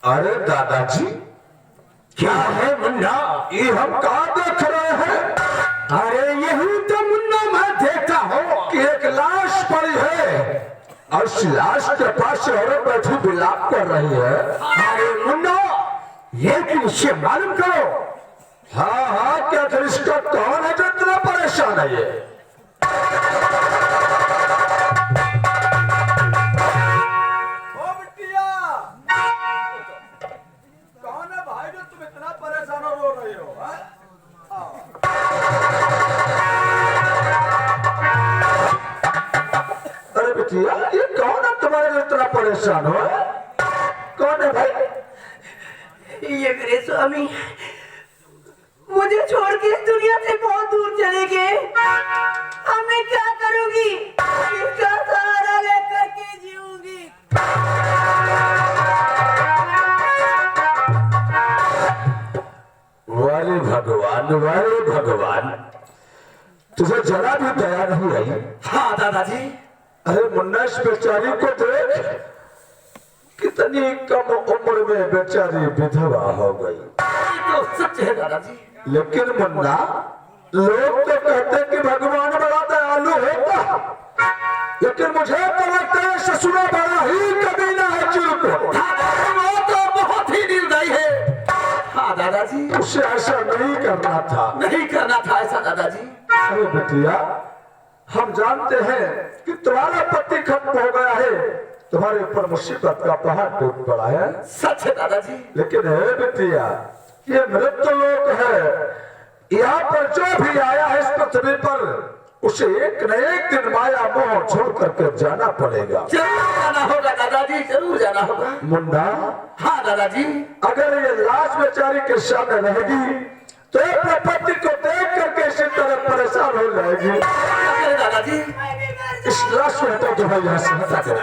अरे दादाजी, क्या है मुन्ना? ये हम कहाँ देख रहे हैं? अरे यही तो मुन्ना मैं देखता हूँ कि एक लाश पड़ी है और इस लाश के पास औरत बैठी विलाप कर रही है। अरे मुन्ना, ये किससे मालूम करो। हाँ हाँ, क्या फिर इसका कौन है जो इतना परेशान है? ये कौन है भाई जो तुम इतना परेशान और रो रहे हो? अरे बिटिया, ये कौन है तुम्हारे लिए इतना परेशान हो? कौन है भाई? ये मेरे स्वामी मुझे छोड़ के इस दुनिया से बहुत दूर चले गए। अब मैं क्या करूंगी? इसका सहारा लेकर के जीऊंगी। वाले भगवान, वाले भगवान, तुझे जरा भी दया नहीं आई? हाँ दादाजी। अरे मुन्ना, इस बेचारी को देख, कितनी कम उम्र में बेचारी विधवा हो गई। ये तो सच है दादाजी। लेकिन मुन्ना, लोग तो कहते कि भगवान बड़ा दयालु होता, लेकिन मुझे तो लगता है ससुरा बड़ा ही कमीना है चिरकुट। वो तो बहुत ही निर्दयी है। हाँ दादाजी, उसे ऐसा नहीं करना था। नहीं करना था ऐसा दादाजी। अरे बिटिया, हम जानते हैं कि तुम्हारा पति खत्म हो गया है, तुम्हारे ऊपर मुसीबत का पहाड़ टूट पड़ा है। सच है दादाजी। लेकिन है बिटिया, ये मृत्यु लोक है। यहाँ पर जो भी आया है इस पृथ्वी पर, उसे एक न एक दिन माया मोह छोड़ करके जाना पड़ेगा। जरूर जाना होगा दादाजी, जरूर जाना होगा। मुन्ना, हाँ दादाजी। अगर ये लाश बेचारी के सामने रहेगी तो अपने पति को देख करके इसी तरह परेशान हो जाएगी। अरे दादाजी, इस लाश को हटा दो भाई, यहाँ से हटा दो।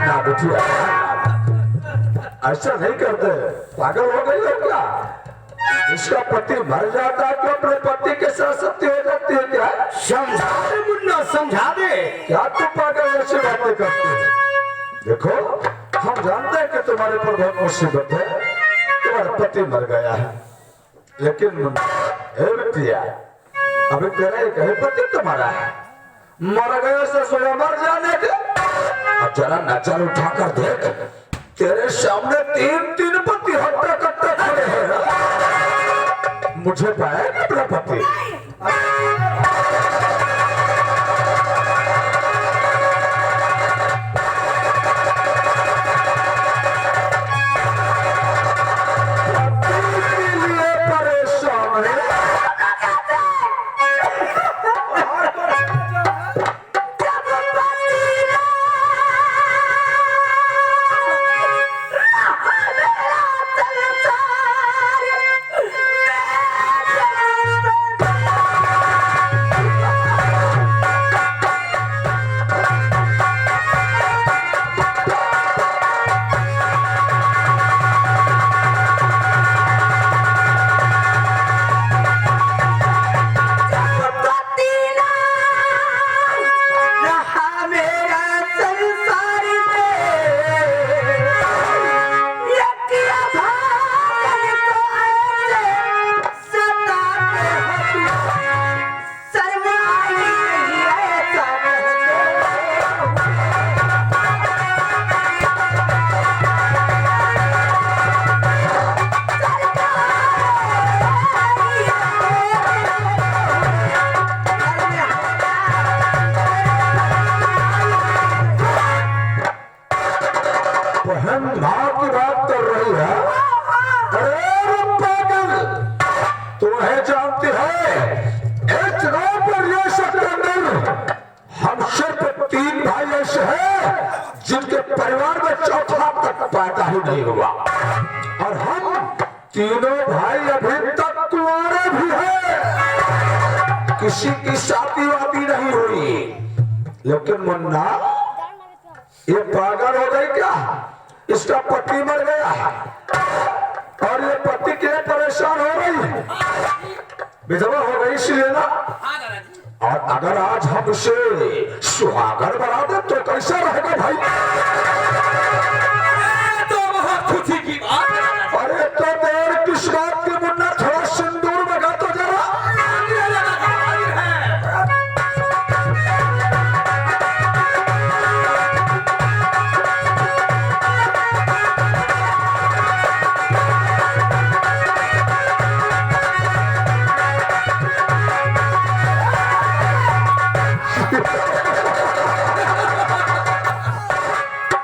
ना बिटिया, ऐसा नहीं करते। पागल हो गई हो क्या? इसका पति मर जाता है तो अपने पति के साथ सत्य हो जाती है क्या? समझा दे मुन्ना, समझा दे। क्या तुम पागल ऐसी बातें करते हो? देखो, हम जानते हैं कि तुम्हारे पर बहुत मुसीबत है, तुम्हारा पति मर गया है, लेकिन बिटिया, अभी तेरा एक है पति तुम्हारा है, मर गया ससुरा मर जाने के। अब जरा नजर उठाकर देख, तेरे सामने तीन तीन पति हट्टा कट्टा खड़े हैं। मुझे पाया ना अपना पति? पैदा ही नहीं हुआ और हम तीनों भाई अभी तक कुंवारे भी हैं, किसी की शादी वादी नहीं हुई। लेकिन मुन्ना ये पागल हो गई क्या? इसका पति मर गया और ये पति के लिए परेशान हो गई, विधवा हो गई, इसलिए ना और अगर आज हम उसे सुहागर बना दे तो कैसा रहेगा भाई? तो बहुत खुशी की बात है दादाजी। अरे तो देर किस बात की मुन्ना, थोड़ा सिंदूर लगा तो जरा।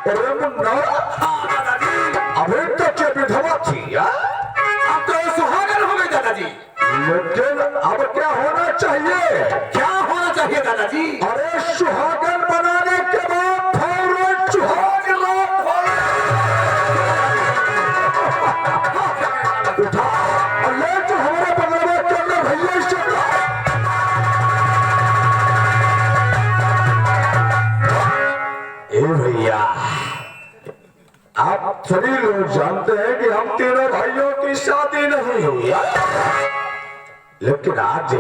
अरे मुन्ना, हाँ दादाजी, अभी तक ये विधवा थी यार, अब तो सुहागन हो गई दादाजी। लेकिन अब क्या होना चाहिए? क्या होना चाहिए दादाजी? अरे सुहागन बनाने के बाद फौरन सुहाग रात उठा और ले तो हमारे बंगला के अंदर भैया इससे ए भैया, आप सभी लोग जानते हैं कि हम तीनों भाइयों की शादी नहीं हुई है, लेकिन आज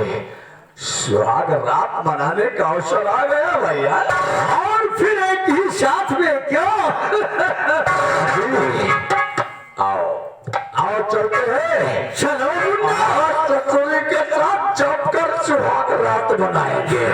सुहाग रात मनाने का अवसर आ गया भैया, और फिर एक ही साथ में क्यों? आओ आओ चलते हैं, चलो मुन्ना, चकोरी के साथ जमकर सुहाग रात मनाएंगे।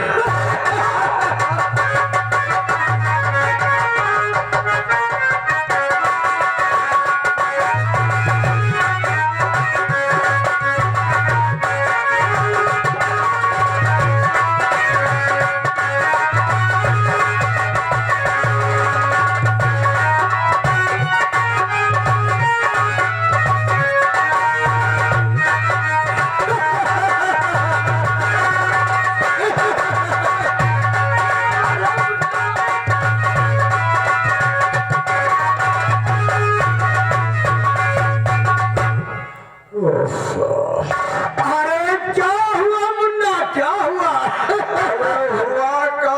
अरे क्या हुआ मुन्ना, क्या हुआ? अरे हुआ का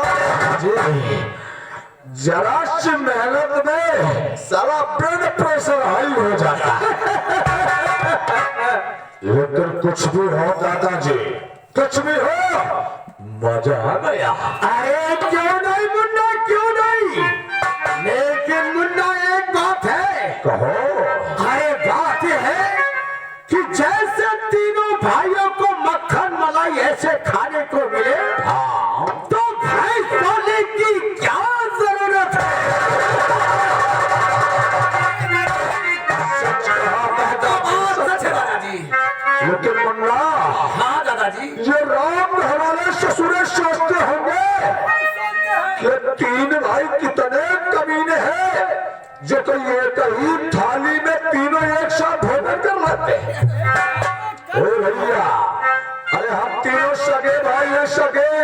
जी, जरा सी मेहनत में सारा ब्लड प्रेशर हाई हो जाता है। लेकिन कुछ भी हो दादाजी, कुछ भी हो, मजा आ गया। अरे क्यों नहीं मुन्ना, क्यों नहीं? लेकिन मुन्ना एक बात है। कहो। अरे बात ये है कि जैसे तीनों भाइयों को मक्खन मलाई ऐसे खाने को मिले, हाँ, तो भैंस पालने की क्या जरूरत है? सच सच है दादाजी। लेकिन मुन्ना, हाँ दादाजी, ये राम हमारे ससुरे सोचते होंगे कि तीन भाई कितने कमीने हैं जो तो एक ही थाली में तीनों एक साथ भोजन कर लेते हैं। ओ भैया, अरे हम तीनों सगे भाई हैं, सगे।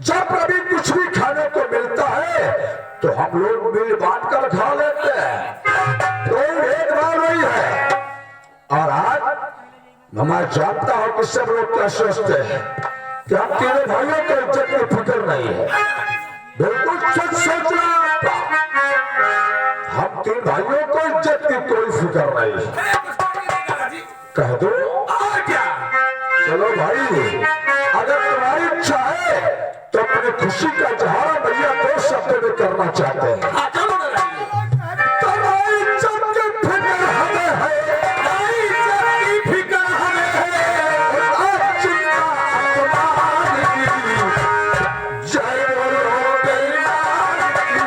जब कभी कुछ भी खाने को मिलता है तो हम लोग मिल बांट कर खा लेते हैं, कोई भेदभाव नहीं है। और आज मैं जानता हूं कि सब लोग क्या सोचते हैं कि हम तीनों भाइयों को इज्जत की फिक्र नहीं है। बिल्कुल सच सोच रहा हूं, हम तीन भाइयों को इज्जत की कोई फिक्र नहीं है। दादाजी, कह दो और क्या? चलो भाई, अगर तुम्हारी इच्छा है तो अपनी खुशी का इजहार भैया दो शब्द में करना चाहते हैं। हाँ चलो दादाजी। तुम्हारी इज्जत की फिक्र हमें है, नहीं, इज्जत की फिक्र हमें है। और चिंता तुम्हारी की। जय बोलो बेलाल की।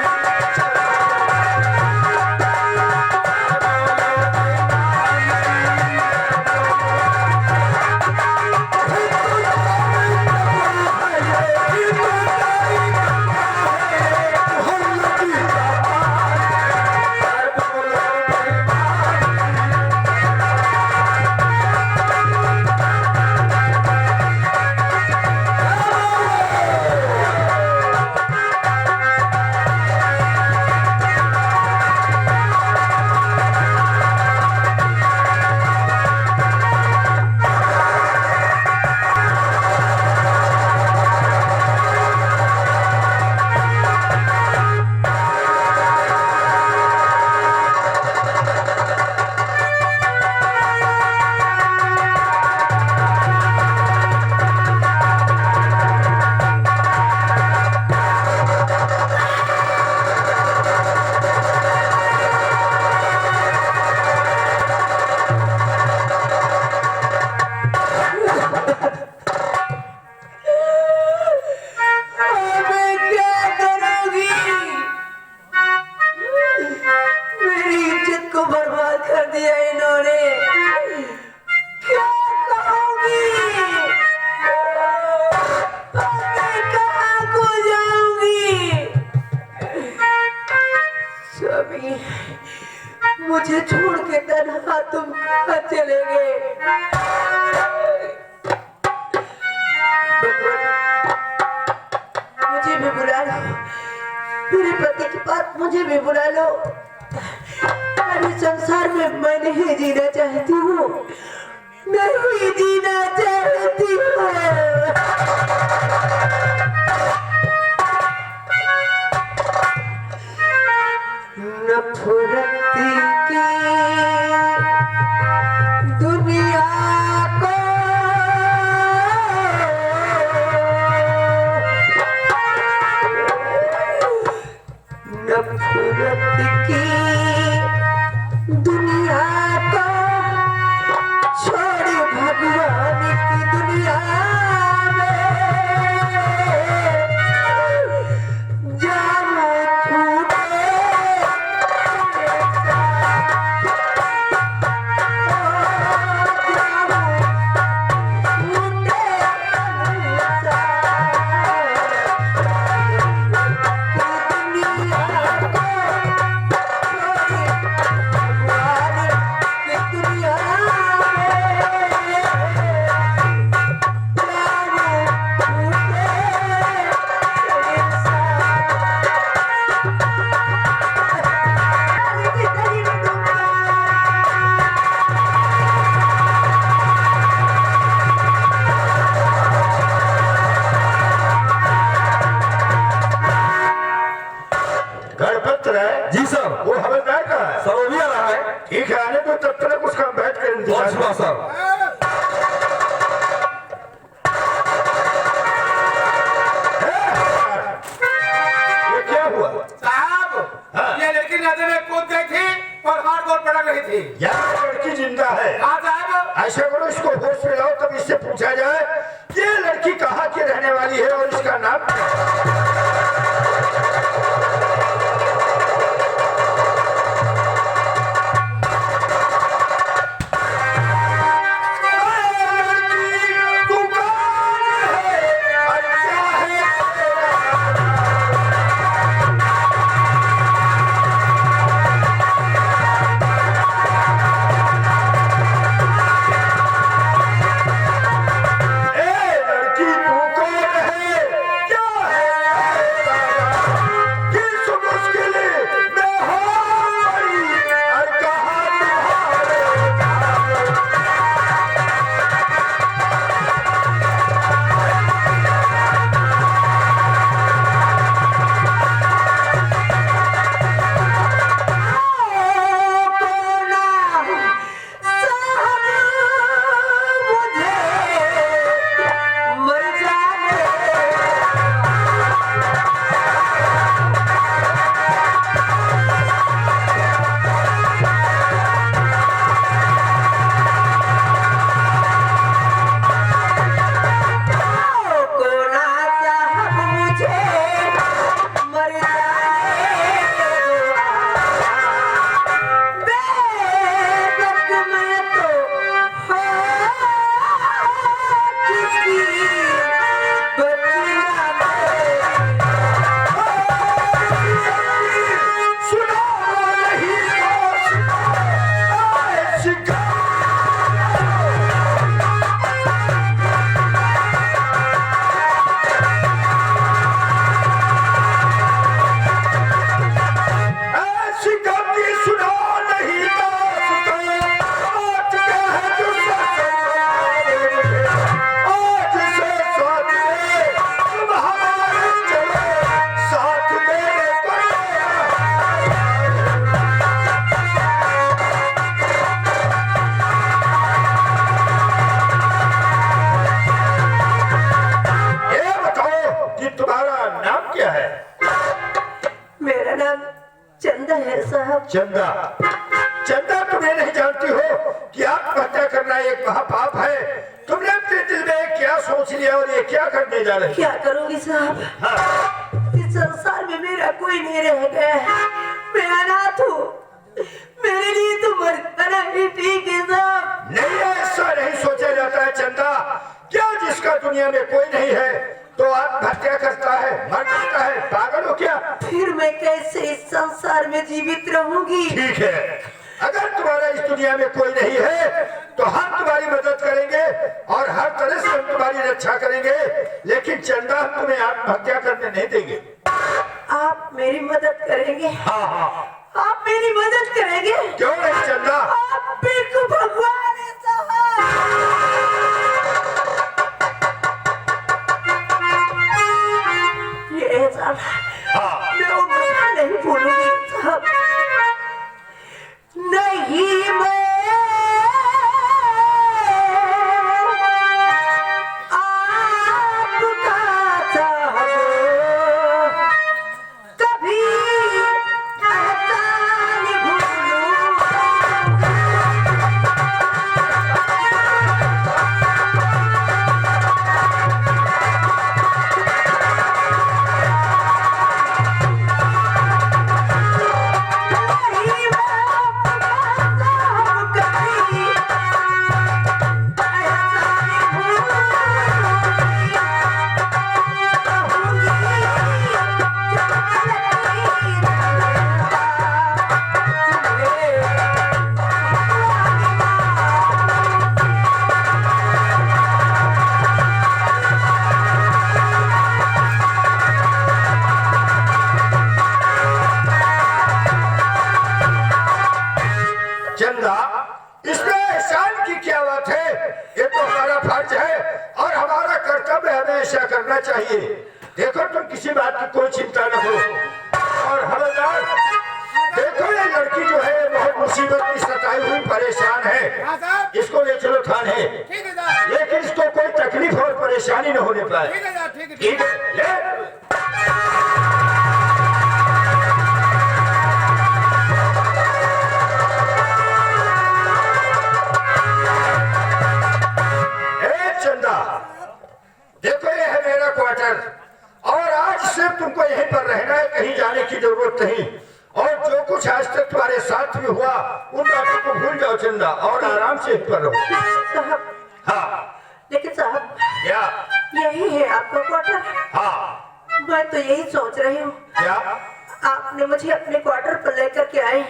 स्वामी, मुझे छोड़ के तन्हा तुम कहाँ चले गए? मुझे भी बुला लो, मेरे पति के पास मुझे भी बुला लो। अरे संसार में मैं नहीं जीना चाहती हूँ, नहीं जीना चाहती हूँ। नफरत की दुनिया को नफरत की दुनिया को छोड़ भगवान की दुनिया में जानो छूटे जी सर। वो हवलदार का है। सर वो भी आ रहा है। ठीक है, आने को तब तक उसका बैठ कर बहुत इंतजार शुभ सर। ये क्या हुआ? साहब, ये लड़की नदी में कूद गई थी और हाथ गोड़ पटक रही थी। यार लड़की जिंदा है। हाँ साहब, ऐसा करो, इसको होश में लाओ, तब इससे पूछा जाए ये लड़की कहाँ की रहने वाली है और इसका नाम क्या है? तू कौन है? और क्या है तेरा? ए लड़की, तू कौन है? क्या है तेरा? किस मुश्किल में हो गई? और कहाँ तुम्हारे सुनो नहीं शिकार। ऐसी गलती सुनो नहीं दास्तां, आज क्या है तुझसे आज से साथ में तुम हमारे चलो, साथ मेरे ये बताओ कि तुम्हारा नाम क्या है? मेरा नाम चंदा है साहब। चंदा। चंदा, तुम्हें नहीं जानती हो कि आत्महत्या करना एक महापाप है? तुमने अपने दिल में क्या सोच लिया और ये क्या करने जा रहे हो? क्या करूंगी साहब, इस संसार में मेरा कोई नहीं रह गया है, मैं अनाथ हूँ, मेरे लिए तो मर जाना ही ठीक है साहब। नहीं, ऐसा नहीं सोचा जाता है चंदा। क्या जिसका दुनिया में कोई नहीं है तो आत्महत्या करता है, मर जाता है। पागल हो क्या? फिर मैं कैसे इस संसार में जीवित रहूंगी? ठीक है, अगर तुम्हारा इस दुनिया में कोई नहीं है तो हम तुम्हारी मदद करेंगे और हर तरह से हम तुम्हारी रक्षा करेंगे, लेकिन चंदा हम तुम्हें आत्महत्या करने नहीं देंगे। आप मेरी मदद करेंगे? हाँ हाँ, आप मेरी मदद करेंगे? क्यों नहीं चंदा? आप बिल्कुल भगवान है साहब। ये एहसान मैं उम्र नहीं भूलूंगी साहब। नहीं मैं आपका साहब कभी एहसान भूलूंगा। चंदा, इसमें एहसान की क्या बात है? ये तो हमारा फर्ज है और हमारा कर्तव्य हमें ऐसा करना चाहिए। देखो तुम किसी बात की कोई चिंता न करो। और हवलदार, देखो ये लड़की जो है बहुत मुसीबत की सताई हुई परेशान है, हाँ साहब, इसको ले चलो थाने, ठीक है साहब, लेकिन इसको कोई तकलीफ और परेशानी न होने पाए। ठीक है साहब, ठीक है, ठीक है, ले। ए चंदा, देखो ये है मेरा क्वार्टर और आज से तुमको यहीं पर रहना है, कहीं जाने की जरूरत नहीं। और जो कुछ आज तक तुम्हारे साथ में हुआ उन बातों को भूल जाओ चंदा, और आराम से यहीं पर रहो। साहब, हाँ लेकिन साहब क्या? यही है आपका क्वार्टर? हाँ मैं तो यही सोच रही हूँ, क्या? आपने मुझे अपने क्वार्टर पर लेकर के आए।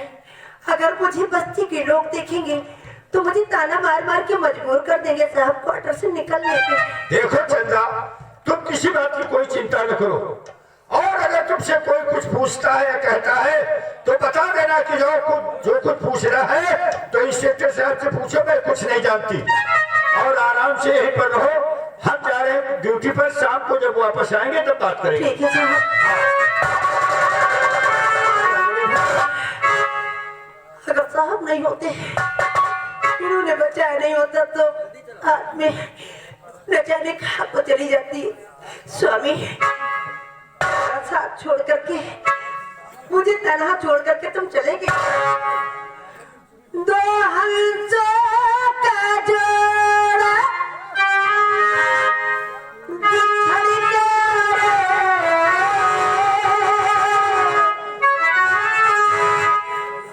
अगर मुझे बस्ती के लोग देखेंगे तो मुझे ताना मार मार के मजबूर कर देंगे साहब क्वार्टर से निकलने के। देखो चंदा, तुम किसी बात की कोई चिंता न करो, और अगर तुमसे कोई कुछ पूछता है या कहता है तो बता देना कि जो कुछ पूछ रहा है तो इंस्पेक्टर साहब से पूछो, मैं कुछ नहीं जानती। और आराम से यहीं पर रहो, हम जा रहे हैं ड्यूटी पर, शाम को जब वापस आएंगे तब बात करेंगे। ठीक है साहब। अगर साहब नहीं होते, इन्होंने बचाया नहीं होता तो आज में न जाने कहाँ को चली जाती। स्वामी, मेरा साथ छोड़ करके, मुझे तनहा छोड़ करके तुम चले गए। दो हंसों का जोड़ा बिछड़ गया,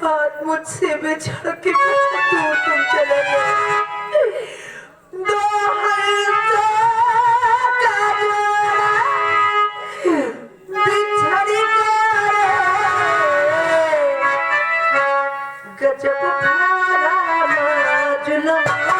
आज मुझसे बिछड़ के दूर तुम चले गए। दो हंसों का जोड़ा बिछड़ गया, गजब भरा जुल्म